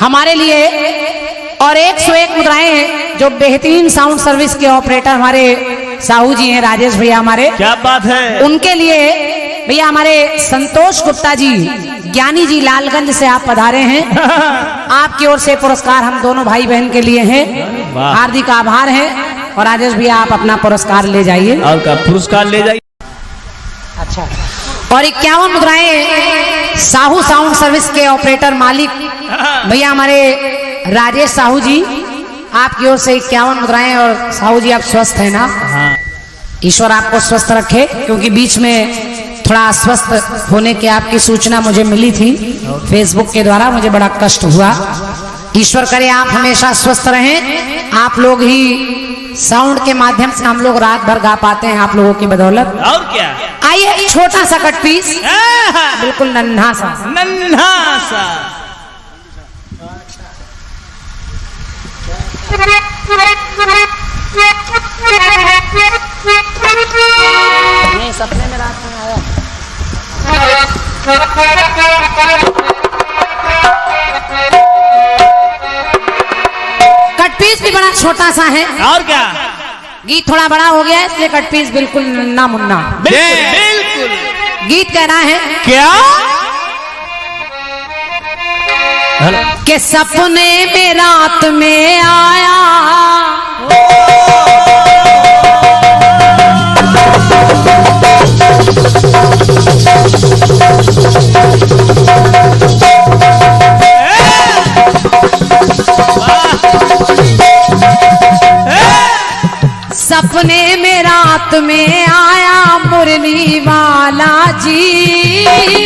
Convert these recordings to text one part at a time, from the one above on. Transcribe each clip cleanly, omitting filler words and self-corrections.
हमारे लिए और 101 मुद्राएं हैं जो बेहतरीन साउंड सर्विस के ऑपरेटर हमारे साहू जी हैं, राजेश भैया हमारे। क्या बात है। उनके लिए भैया हमारे संतोष गुप्ता जी, ज्ञानी जी लालगंज से आप पधारे हैं। आपकी ओर से पुरस्कार हम दोनों भाई बहन के लिए हैं, हार्दिक आभार है। और राजेश भैया आप अपना पुरस्कार ले जाइए। और का पुरस्कार ले जाइए। अच्छा। और 51 मुद्राएं साहू साउंड सर्विस के ऑपरेटर मालिक भैया हमारे राजेश साहू जी, आपकी ओर से 51 मुद्राएं। और साहू जी आप स्वस्थ हैं ना? हाँ। ईश्वर आपको स्वस्थ रखे, क्योंकि बीच में थोड़ा अस्वस्थ होने की आपकी सूचना मुझे मिली थी फेसबुक के द्वारा, मुझे बड़ा कष्ट हुआ। ईश्वर करे आप हमेशा स्वस्थ रहें। आप लोग ही साउंड के माध्यम से हम लोग रात भर गा पाते हैं, आप लोगों की बदौलत। और क्या। आइए एक छोटा सा कट पीस, बिल्कुल नन्हा सा। नन्हा सा। ये सपने में रात में आया। कट पीस भी बड़ा छोटा सा है। और क्या। गीत थोड़ा बड़ा हो गया है, इसलिए कट पीस बिल्कुल नन्ना मुन्ना। बिल्कुल। गीत कह रहा है क्या कि सपने में रात में आया, सपने में रात में आया मुरली वाला जी,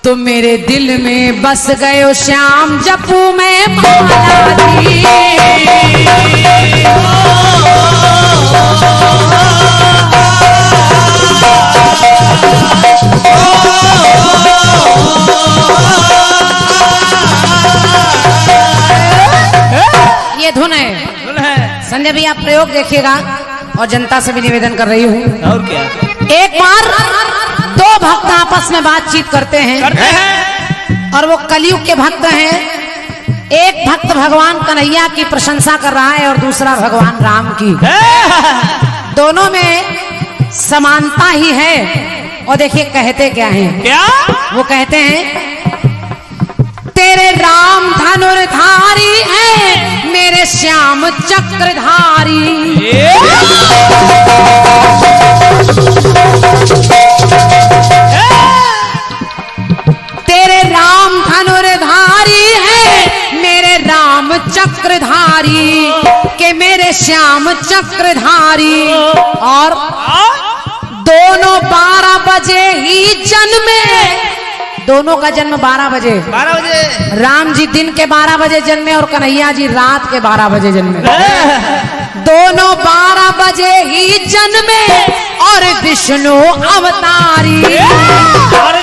तो मेरे दिल में बस गयो श्याम जपू में माला जी। ये धुन है संजय भैया, प्रयोग देखिएगा। और जनता से भी निवेदन कर रही हूँ। और क्या। एक बार दो भक्त आपस में बातचीत करते हैं, और वो कलयुग के भक्त हैं। एक भक्त भगवान कन्हैया की प्रशंसा कर रहा है और दूसरा भगवान राम की। दोनों में समानता ही है। और देखिए कहते क्या हैं। क्या वो कहते हैं तेरे राम धनुर्धारी है, मेरे श्याम चक्रधारी। तेरे राम धनुर्धारी है, मेरे राम चक्रधारी, के मेरे श्याम चक्रधारी। और दोनों 12 बजे ही जन्मे। दोनों का जन्म 12 बजे। 12 बजे। राम जी दिन के 12 बजे जन्मे और कन्हैया जी रात के 12 बजे जन्मे। दोनों 12 बजे ही जन्मे और विष्णु अवतारी। और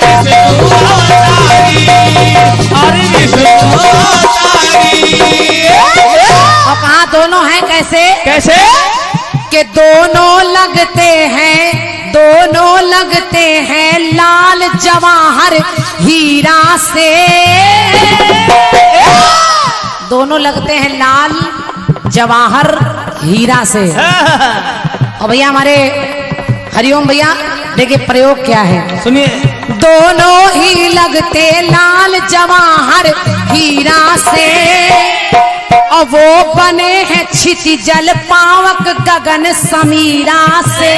कहा दोनों हैं कैसे? कैसे? कि दोनों लगते हैं लाल जवाहर हीरा से। दोनों लगते हैं लाल जवाहर हीरा से। और भैया हमारे हरिओम भैया देखिए प्रयोग क्या है, सुनिए। दोनों ही लगते लाल जवाहर हीरा से, और वो बने हैं क्षितिजल पावक गगन समीरा से।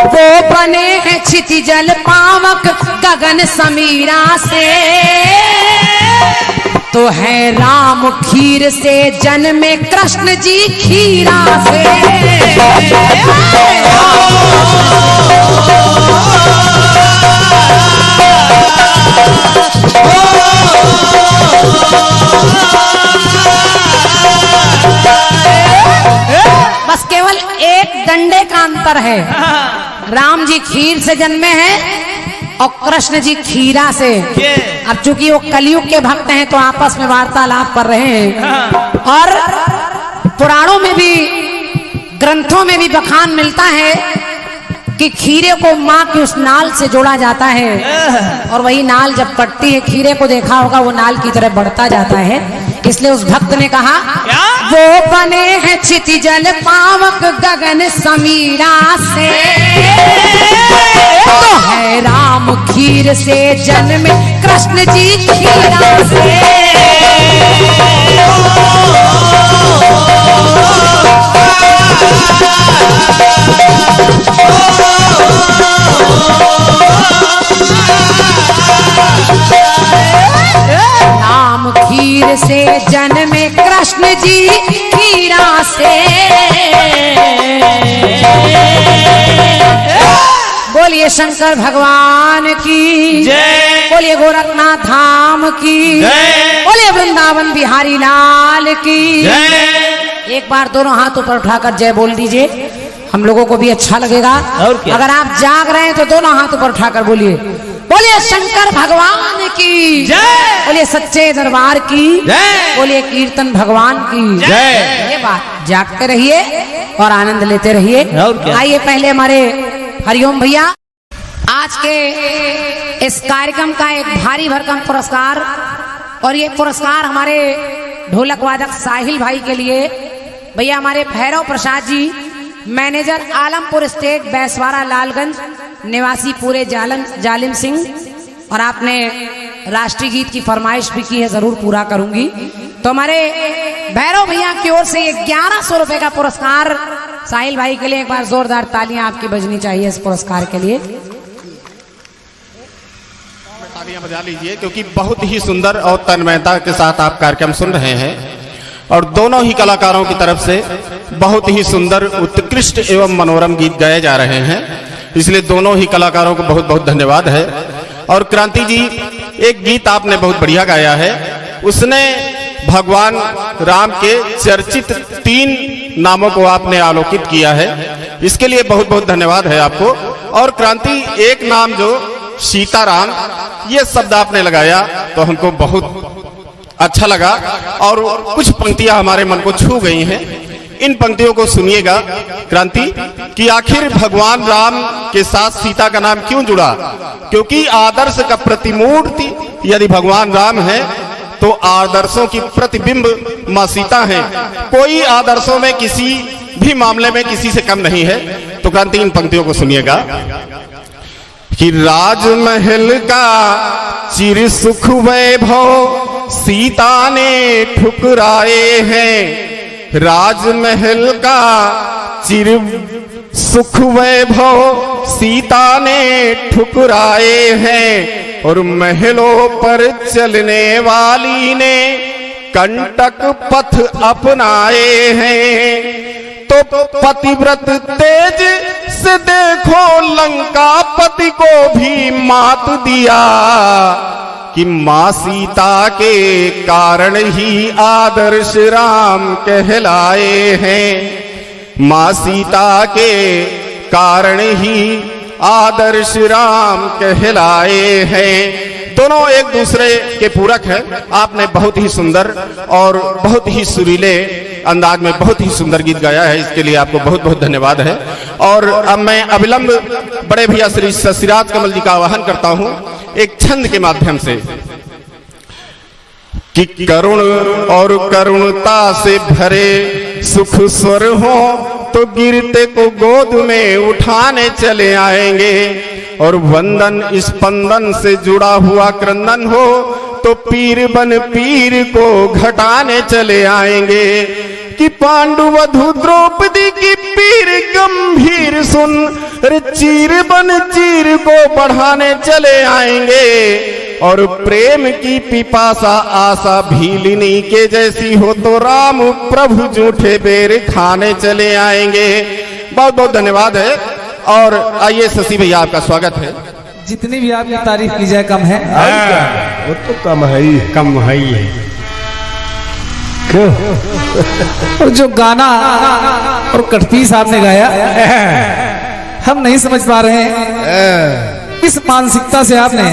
वो बने हैं क्षितिजल पावक गगन समीरा से। तो है राम खीर से जन्मे कृष्ण जी खीरा से। बस केवल एक डंडे का अंतर है। राम जी खीर से जन्मे हैं और कृष्ण जी खीरा से। अब चूंकि वो कलयुग के भक्त हैं तो आपस में वार्तालाप कर रहे हैं। और पुराणों में भी ग्रंथों में भी बखान मिलता है कि खीरे को माँ की उस नाल से जोड़ा जाता है और वही नाल जब कटती है, खीरे को देखा होगा वो नाल की तरह बढ़ता जाता है। इसलिए उस भक्त ने कहा वो बने हैं क्षितिजल पावक गगन समीरा से, तो है राम खीर से जन्मे कृष्ण जी खीरा से। राम खीर से जन्मे कृष्ण जी खीरा से। बोलिए शंकर भगवान की जय, बोलिए गोरखनाथ धाम की जय, बोलिए वृंदावन बिहारी लाल की जय। एक बार दोनों हाथ ऊपर उठाकर जय बोल दीजिए, हम लोगों को भी अच्छा लगेगा। और क्या? अगर आप जाग रहे हैं तो दोनों हाथ ऊपर उठाकर बोलिए, बोलिए शंकर भगवान की जय, बोलिए सच्चे दरबार की जय, बोलिए कीर्तन भगवान की जय। ये बात जागते रहिए और आनंद लेते रहिए। और क्या? आइए पहले हमारे हरिओम भैया आज के इस कार्यक्रम का एक भारी भरकम पुरस्कार, और ये पुरस्कार हमारे ढोलक वादक साहिल भाई के लिए। भैया हमारे भैरव प्रसाद जी, मैनेजर आलमपुर स्टेट बैसवाड़ा लालगंज, निवासी पूरे जालिम सिंह, और आपने राष्ट्रीय गीत की फरमाइश भी की है, जरूर पूरा करूंगी। तो हमारे भैरव भैया की ओर से ये 1100 रुपए का पुरस्कार साहिल भाई के लिए। एक बार जोरदार तालियां आपकी बजनी चाहिए इस पुरस्कार के लिए। तालियां बजा लीजिए, क्योंकि बहुत ही सुंदर और तन्मयता के साथ आप कार्यक्रम सुन रहे हैं और दोनों ही कलाकारों की तरफ से बहुत ही सुंदर उत्कृष्ट एवं मनोरम गीत गाए जा रहे हैं। इसलिए दोनों ही कलाकारों को बहुत बहुत धन्यवाद है। और क्रांति जी, एक गीत आपने बहुत बढ़िया गाया है, उसने भगवान राम के चर्चित 3 नामों को आपने आलोकित किया है, इसके लिए बहुत बहुत धन्यवाद है आपको। और क्रांति, एक नाम जो सीताराम, ये शब्द आपने लगाया तो हमको बहुत अच्छा लगा और कुछ पंक्तियां हमारे मन को छू गई हैं। इन पंक्तियों को सुनिएगा क्रांति, कि आखिर भगवान राम के साथ सीता का नाम क्यों जुड़ा, क्योंकि आदर्श का प्रतिमूर्ति यदि भगवान राम है तो आदर्शों की प्रतिबिंब मां सीता है। कोई आदर्शों में किसी भी मामले में किसी से कम नहीं है। तो क्रांति, इन पंक्तियों को सुनिएगा कि राजमहल का चिर सुख वैभव सीता ने ठुकराए हैं, राजमहल का चिर सुख वैभव सीता ने ठुकराए हैं, और महलों पर चलने वाली ने कंटक पथ अपनाए हैं। तो पतिव्रत तेज से देखो लंकापति को भी मात दिया, कि मां सीता के कारण ही आदर्श राम कहलाए हैं, मां सीता के कारण ही आदर्श राम कहलाए हैं। दोनों एक दूसरे के पूरक हैं। आपने बहुत ही सुंदर और बहुत ही सुरीले अंदाज में बहुत ही सुंदर गीत गाया है, इसके लिए आपको बहुत बहुत धन्यवाद है। और अब मैं अविलंब बड़े भैया श्री शशिराज कमल जी का आह्वान करता हूं एक छंद के माध्यम से, कि करुण और करुणता से भरे सुख स्वर हो तो गिरते को गोद में उठाने चले आएंगे, और वंदन स्पंदन से जुड़ा हुआ क्रंदन हो तो पीर बन पीर को घटाने चले आएंगे, कि पांडुवधु द्रौपदी की पीर गंभीर सुन चीर बन चीर को बढ़ाने चले आएंगे, और प्रेम की पिपासा आशा भीलिनी के जैसी हो तो राम प्रभु जूठे बेर खाने चले आएंगे। बहुत बहुत धन्यवाद है। और आइए शशि भैया, आपका स्वागत है। जितनी भी आपकी तारीफ की जाए कम है। वो तो कम है ही, कम है ही है। क्यों? और जो गाना और कटपीस आपने गाया, हम नहीं समझ पा रहे हैं किस मानसिकता से आपने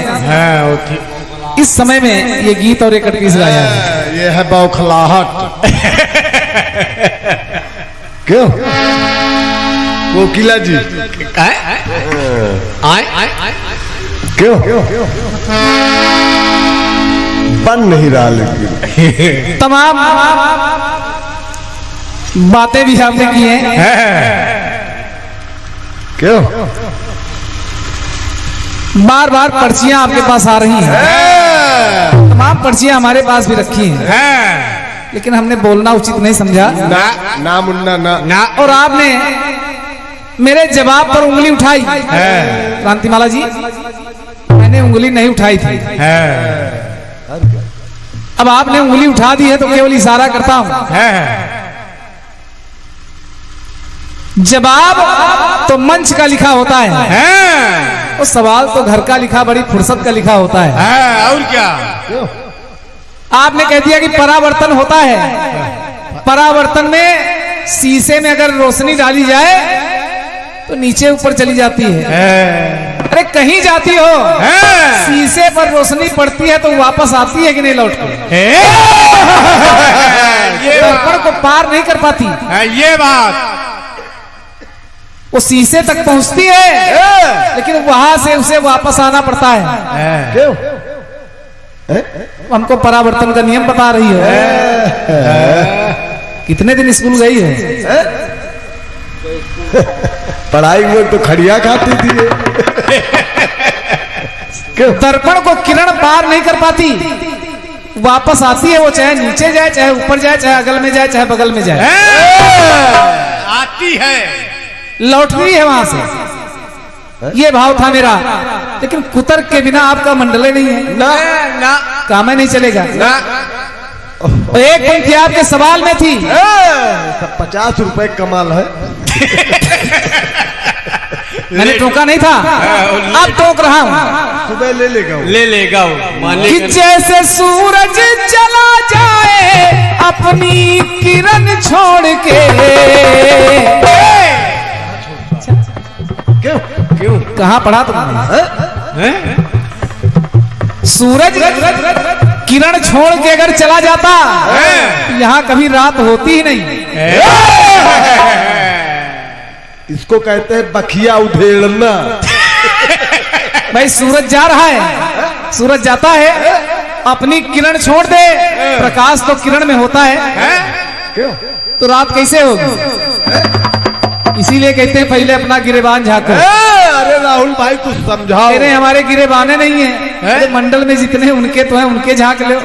इस समय में ये गीत और ये कटपीस गाया है। ये है बौखलाहट। क्यों? कोकिला जी आए क्यों बन नहीं रहा लेकिन तमाम बातें भी आपने की हैं। क्यों बार बार पर्चियां आपके पास आ रही हैं, तमाम पर्चियां हमारे पास भी रखी हैं, लेकिन हमने बोलना उचित नहीं समझा ना मुन्ना ना और आपने मेरे जवाब पर उंगली उठाई। क्रांतिमाला जी, मैंने उंगली नहीं उठाई थी, अब आपने उंगली उठा दी है तो केवल इशारा करता हूं। जवाब तो मंच का लिखा होता है, और सवाल तो घर का लिखा बड़ी फुर्सत का लिखा होता है। और क्या? आपने कह दिया कि परावर्तन होता है। परावर्तन में शीशे में अगर रोशनी डाली जाए तो नीचे ऊपर चली जाती है। अरे कहीं जाती हो, शीशे पर रोशनी पड़ती है तो वापस आती है कि नहीं लौट कर? दर्पण को पार नहीं कर पाती। ये बात वो शीशे तक पहुंचती है, लेकिन वहां से उसे वापस आना पड़ता है। क्यों हमको परावर्तन का नियम बता रही है। कितने दिन स्कूल गई है? पढ़ाई में तो खड़िया खाती थी। क्यों दर्पण को किरण पार नहीं कर पाती, वापस आती है। वो चाहे नीचे जाए, चाहे ऊपर जाए, चाहे अगल में जाए, चाहे बगल में जाए, आती है, लौट रही है वहां से। ये भाव था मेरा, लेकिन कुतर्क के बिना आपका मंडले नहीं है ना काम नहीं चलेगा। ना एक पंक्ति आपके सवाल में थी, 50 रुपए कमाल है। मैंने टोका नहीं था, अब टोक रहा हूं। सुबह ले लेगा कि जैसे सूरज चला जाए अपनी किरण छोड़ के। क्यों कहाँ पढ़ा तुमने? सूरज किरण छोड़ के अगर चला जाता तो यहाँ कभी रात होती ही नहीं। इसको कहते हैं बखिया उधेड़ना। भाई सूरज जा रहा है, सूरज जाता है, अपनी किरण छोड़ दे, प्रकाश तो किरण में होता है, क्यों तो रात कैसे होगी? इसीलिए कहते हैं पहले अपना गिरेबान झांको। अरे राहुल भाई कुछ समझाओ। मेरे हमारे गिरेबाने नहीं है, अरे मंडल में जितने उनके तो हैं, उनके झांक लो।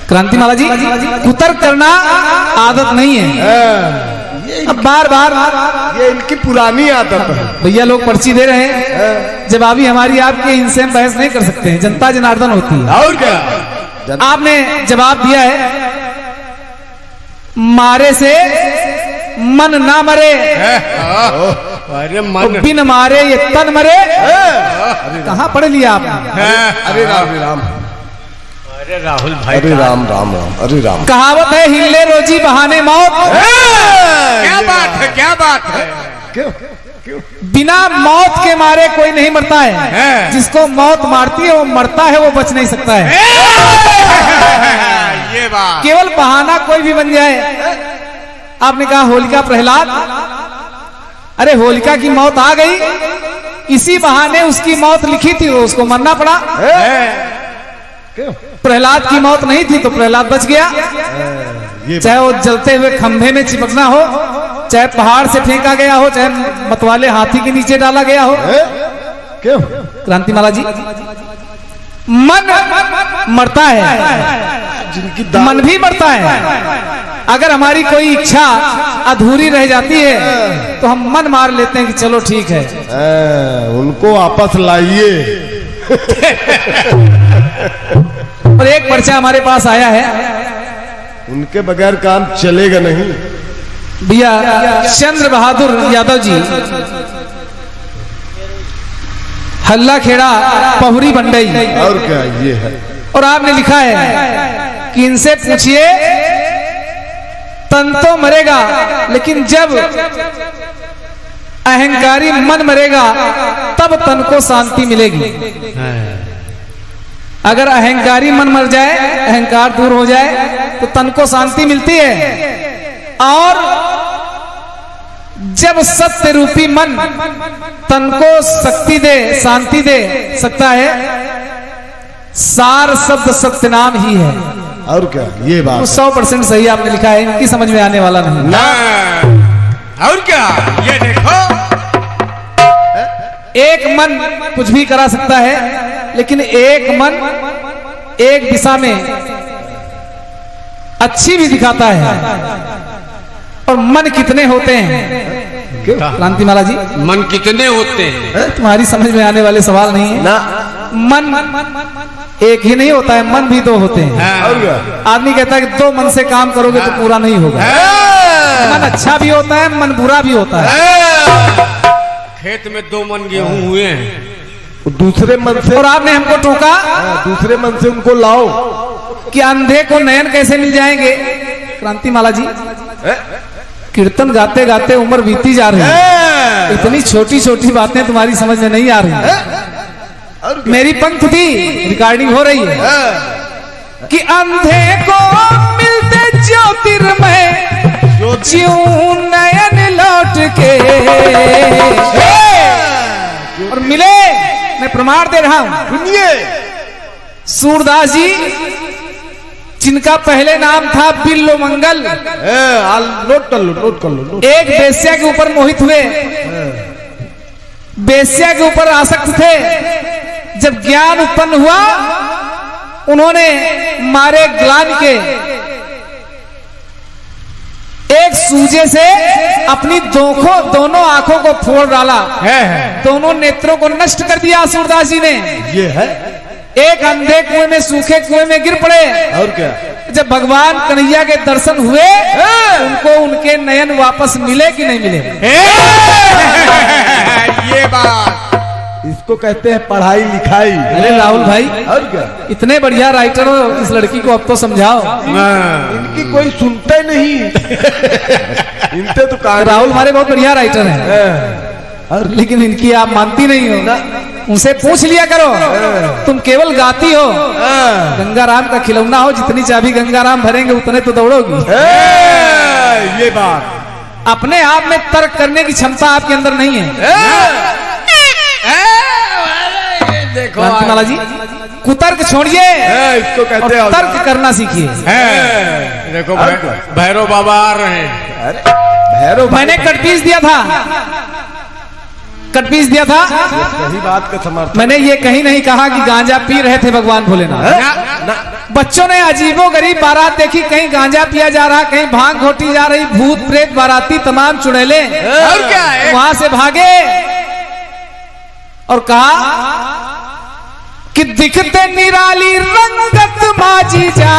क्रांतिमाला जी, कुतर्क करना आदत नहीं है। अब बार बार ये इनकी पुरानी आदत है। भैया लोग पर्ची दे रहे हैं, जवाबी हमारी आपके, इनसे हम बहस नहीं कर सकते हैं, जनता जनार्दन होती है। और क्या? आपने जवाब दिया है, मारे से मन ना मरे, अरे मन बिन मारे ये तन मरे। कहाँ पढ़ लिया आपने? अरे राम अरे राहुल भाई, अरे राम अरे राम। कहावत है, हिले रोजी बहाने मौत। क्या बात है, क्या बात है? क्यों बिना मौत के मारे कोई नहीं मरता है, जिसको मौत मारती है वो मरता है, वो बच नहीं सकता है। ये बात केवल बहाना कोई भी बन जाए। आपने कहा होलिका प्रहलाद, अरे होलिका की मौत आ गई, इसी बहाने उसकी मौत लिखी थी, वो उसको मरना पड़ा। प्रहलाद की मौत नहीं थी तो प्रहलाद बच गया। चाहे वो जलते हुए खंभे में चिपकना हो, चाहे पहाड़ से फेंका गया हो, चाहे मतवाले हाथी के नीचे डाला गया हो। क्यों? क्रांतिमाला जी, मन मरता है, जिनकी मन भी मरता है। अगर हमारी कोई इच्छा अधूरी रह जाती है तो हम मन मार लेते हैं कि चलो ठीक है। उनको वापस लाइए। और एक पर्चा हमारे पास आया है, उनके बगैर काम चलेगा नहीं। भैया चंद्र बहादुर यादव जी, हल्ला खेड़ा पहुरी बंडई। और क्या ये है? और आपने लिखा है कि इनसे पूछिए, तन तो मरेगा लेकिन जब अहंकारी मन मरेगा तब तन को शांति मिलेगी। अगर अहंकारी मन मर जाए, अहंकार दूर हो जाए, तो तन को शांति मिलती है, और जब सत्य रूपी मन तन को शक्ति दे, शांति दे सकता है, सार शब्द सत्य नाम ही है। और क्या, ये बात 100% सही आपने लिखा है, इनकी समझ में आने वाला नहीं। ना और क्या, ये देखो एक मन कुछ भी करा सकता है, लेकिन एक मन एक दिशा में अच्छी भी दिखाता है। और मन कितने होते हैं क्रांति माला जी? मन कितने होते हैं? तुम्हारी समझ में आने वाले सवाल नहीं है ना। मन एक ही नहीं होता है, मन भी दो होते हैं। और क्या, आदमी कहता है कि 2 मन से काम करोगे तो पूरा नहीं होगा। मन अच्छा भी होता है, मन बुरा भी होता है। खेत में 2 मन गेहूं हुए हैं, दूसरे मन से, और आपने हमको टोका दूसरे मन से उनको लाओ। कि अंधे को नयन कैसे मिल जाएंगे? क्रांति माला जी, कीर्तन गाते गाते उम्र बीती जा रही है, इतनी छोटी छोटी बातें तुम्हारी समझ में नहीं आ रही। मेरी पंक्ति थी, रिकॉर्डिंग हो रही है कि अंधे को मिलते ज्योतिर्मय ज्यों नयन लौट के, और मिले, मैं प्रमाण दे रहा हूं। सुनिए, सूरदास जी जिनका पहले नाम था बिल्लो मंगल, नोट कर लो, नोट कर लो। एक बेश्या के ऊपर मोहित हुए, बेश्या के ऊपर आसक्त थे। जब ज्ञान उत्पन्न हुआ, उन्होंने मारे ग्लान के एक सूजे से अपनी दोनों आंखों को फोड़ डाला, दोनों नेत्रों को नष्ट कर दिया सूरदास जी ने। ये है, एक अंधे कुएं में, सूखे कुएं में गिर पड़े। और क्या, जब भगवान कन्हैया के दर्शन हुए, उनको उनके नयन वापस मिले कि नहीं मिले? ये बात, इसको कहते हैं पढ़ाई लिखाई। अरे राहुल भाई, और क्या, इतने बढ़िया राइटर हो, इस लड़की को अब तो समझाओ। इनकी कोई सुनते नहीं। इनसे तो कहा, राहुल हमारे बहुत बढ़िया राइटर हैं, और लेकिन इनकी आप मानती नहीं हो। उनसे पूछ लिया करो, तुम केवल गाती हो, गंगाराम का खिलौना हो, जितनी चाबी गंगाराम भरेंगे उतने तो दौड़ोगी। ये बात, अपने आप में तर्क करने की क्षमता आपके अंदर नहीं है। देखो क्रांति माला जी, कुतर्क छोड़िए इसको कहते और हैं तर्क करना सीखिए। देखो भैरव बाबा आ रहे हैं। भैरव, मैंने कटपीस दिया था, कटपीस दिया था। सही बात का समर्थन। मैंने ये कहीं नहीं कहा कि गांजा पी रहे थे भगवान भोलेनाथ। बच्चों ने अजीबो गरीब बारात देखी, कहीं गांजा पिया जा रहा, कहीं भांग घोटी जा रही, भूत प्रेत बाराती तमाम चुड़ैले, और क्या है, वहां से भागे और कहा कि दिखते निराली रंगत माजी जा।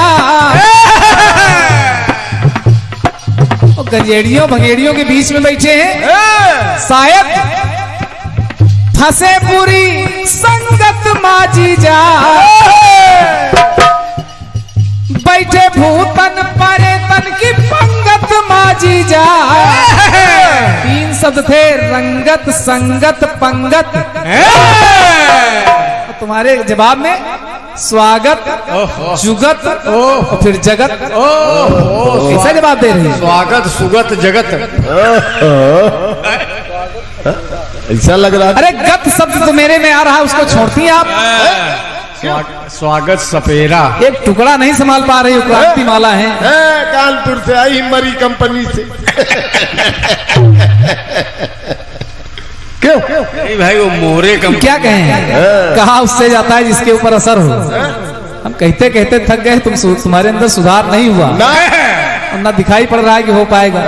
गंजेड़ियों भंगेड़ियों के बीच में बैठे हैं, शायद फंसे पूरी संगत माजी जा। बैठे भूतन परे तन की पंगत माजी जा। 3 शब्द थे, रंगत, संगत, पंगत। तुम्हारे जवाब में स्वागत, जुगत और फिर जगत। कैसा जवाब दे रहे हैं? स्वागत, सुगत, जगत। ऐसा लग रहा है। अरे गत शब्द तो मेरे में आ रहा है, उसको छोड़ती हैं आप। स्वागत सपेरा। एक टुकड़ा नहीं संभाल पा रही हो, क्रांति माला है। कानपुर से आई मरी कंपनी से। क्यों? नहीं भाई, वो मोरे कम। क्या कहें, कहा उससे जाता है जिसके ऊपर असर हो। हम कहते कहते थक गए, तुम्हारे अंदर सुधार नहीं हुआ, और ना दिखाई पड़ रहा है कि हो पाएगा।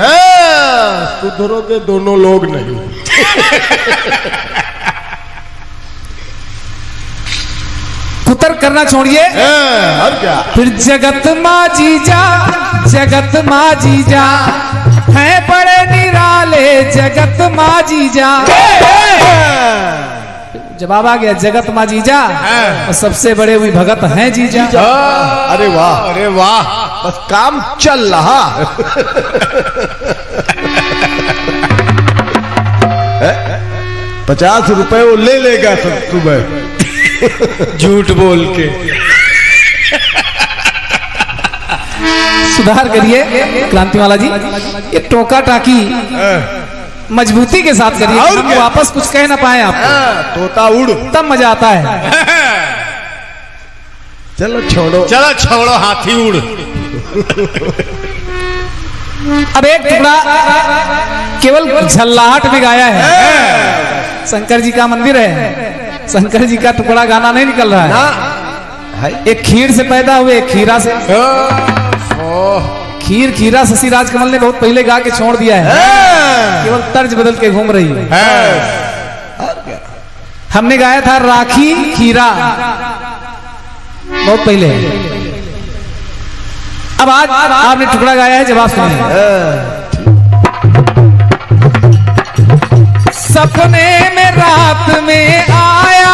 सुधरोगे दोनों लोग नहीं। कुतर्क करना छोड़िए, और क्या, फिर जगत माजी जा, जगत माजी जा, है बड़े निराले जगत माजी जा। जवाब आ गया, जगत माँ जीजा, और सबसे बड़े हुई भगत हैं जीजा। अरे वाह, अरे वाह, बस काम चल रहा। 50 रुपए वो ले लेगा सब सुबह। झूठ बोल के। सुधार करिए क्रांति वाला जी, ये टोका टाकी मजबूती के साथ करिए, और हम क्या? वापस कुछ कह ना पाए आप, तोता उड़। तब मजा आता है। चलो छोड़ो। चलो छोड़ो हाथी उड़। अब एक टुकड़ा केवल झल्लाहट में गाया है। शंकर जी का मंदिर है, शंकर जी का टुकड़ा गाना नहीं निकल रहा है। एक खीर से पैदा हुए, एक खीरा से। खीर खीरा शशि राज कमल ने बहुत पहले गा के छोड़ दिया है, केवल तर्ज बदल के घूम रही है। हमने गाया था राखी खीरा बहुत पहले। अब आज आपने टुकड़ा गाया है, जवाब सुनिए। सपने में रात में आया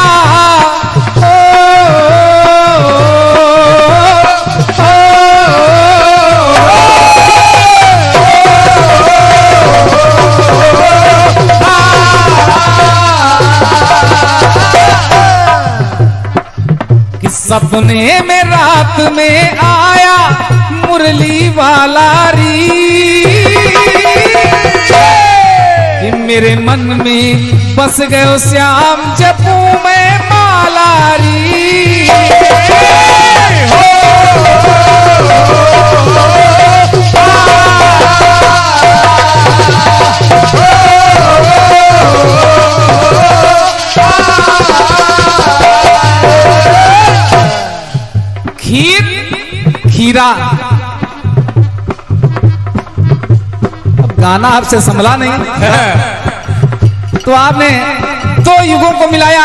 कि सपने में रात में आया मुरली वाला री, कि मेरे मन में बस गयो श्याम जपू मैं मालारी। खीर खीरा, अब गाना आपसे संभला नहीं तो आपने दो युगों को मिलाया।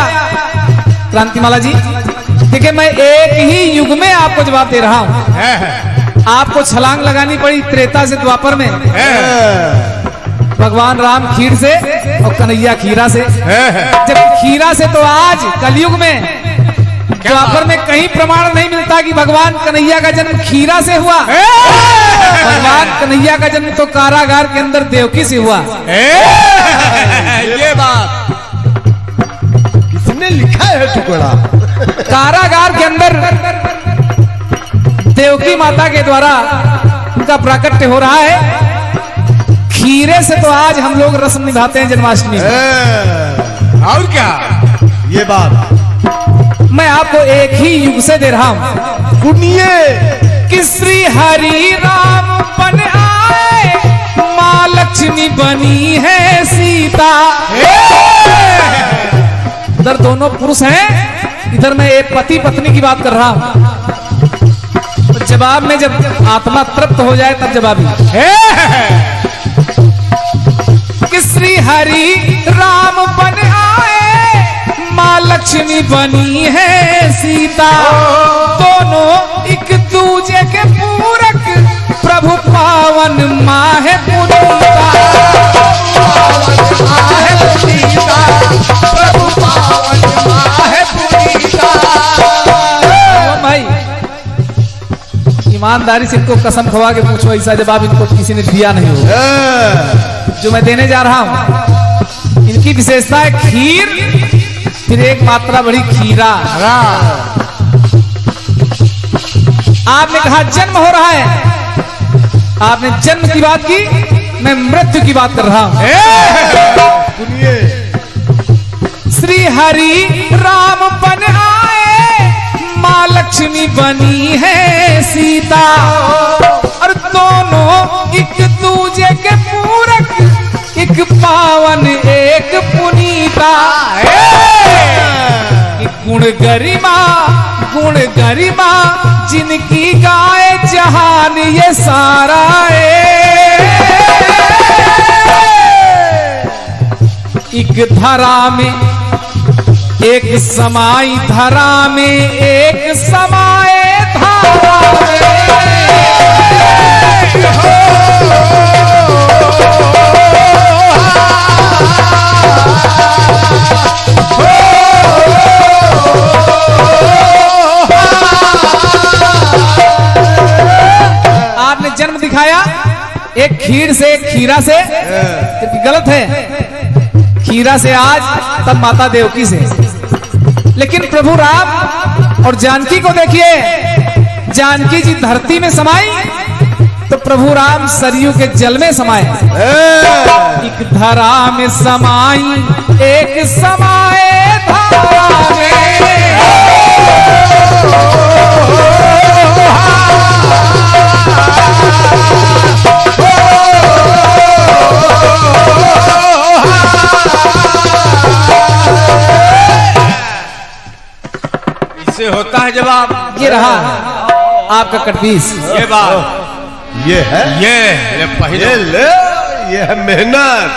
क्रांतिमाला जी देखिए, मैं एक ही युग में आपको जवाब दे रहा हूं। आपको छलांग लगानी पड़ी त्रेता से द्वापर में, भगवान राम खीर से और कन्हैया खीरा से। जब खीरा से तो आज कलयुग में द्वापर में कहीं प्रमाण नहीं मिलता कि भगवान कन्हैया का जन्म खीरा से हुआ। भगवान कन्हैया का जन्म तो कारागार के अंदर देवकी से हुआ। ये बात किसने लिखा है टुकड़ा? कारागार के अंदर देवकी माता के द्वारा उनका प्राकट्य हो रहा है। खीरे से तो आज हम लोग रस्म निभाते हैं जन्माष्टमी में। और क्या? ये बात मैं आपको एक ही युग से दे रहा हूं। सुनिए कि श्री हरि राम बन आए, माँ लक्ष्मी बनी है सीता। इधर दोनों पुरुष हैं, इधर मैं एक पति पत्नी की बात कर रहा हूं। तो जवाब में जब आत्मा तृप्त हो जाए तब जवाबी। कि श्री हरि राम बन आए, माँ लक्ष्मी बनी है सीता। दोनों एक दूजे के पूरक, प्रभु पावन माँ है पुनीता। प्रभु पावन माँ है पुनीता। भाई ईमानदारी से इनको कसम खवा के पूछो, ऐसा जवाब इनको किसी ने दिया नहीं होगा जो मैं देने जा रहा हूं। इनकी विशेषता है खीर, फिर एक मात्रा बड़ी खीरा। आपने कहा जन्म हो रहा है, आपने जन्म की बात की, मैं मृत्यु की बात कर रहा हूं। सुनिए श्री हरि राम बन आए, माँ लक्ष्मी बनी है सीता। और दोनों एक दूजे के पूरक, एक पावन एक पुनीता। गुण गरिमा जिनकी गाए जहान ये सारा एक धरा में एक समाई, धरा में एक समाए धारा आपने जन्म दिखाया एक खीर से, एक खीरा से, गलत है। खीरा से आज, तब माता देवकी से। लेकिन प्रभु राम और जानकी को देखिए, जानकी जी धरती में समाई तो प्रभु राम सरयू के जल में समाए, एक धारा में समाई, एक समाए धारा में। इससे होता है जवाब। ये रहा आपका कटपीस। ये बात ये है, ये पहले ये ले, ये है मेहनत।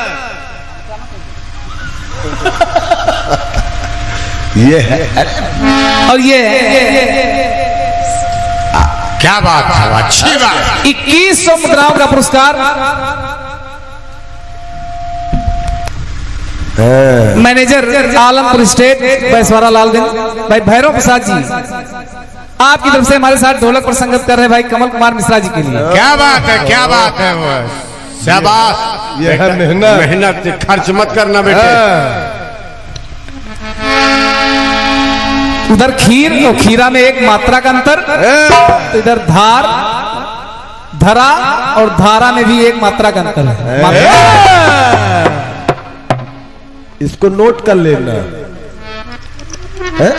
ये है, और ये क्या बात है, अच्छी बात। 2100 मुद्राओं का पुरस्कार मैनेजर आलमपुर स्टेट बैसवारा लालगंज भाई भैरव प्रसाद जी आपकी तरफ से हमारे साथ ढोलक पर संगत कर रहे भाई कमल कुमार मिश्रा जी के लिए। क्या बात है, क्या बात है, वो शाबाश। ये है मेहनत। मेहनत खर्च मत करना बेटे। उधर खीर और खीरा में एक मात्रा का अंतर, तो इधर धार धरा और धारा में भी एक मात्रा का अंतर है। इसको नोट कर लेना है?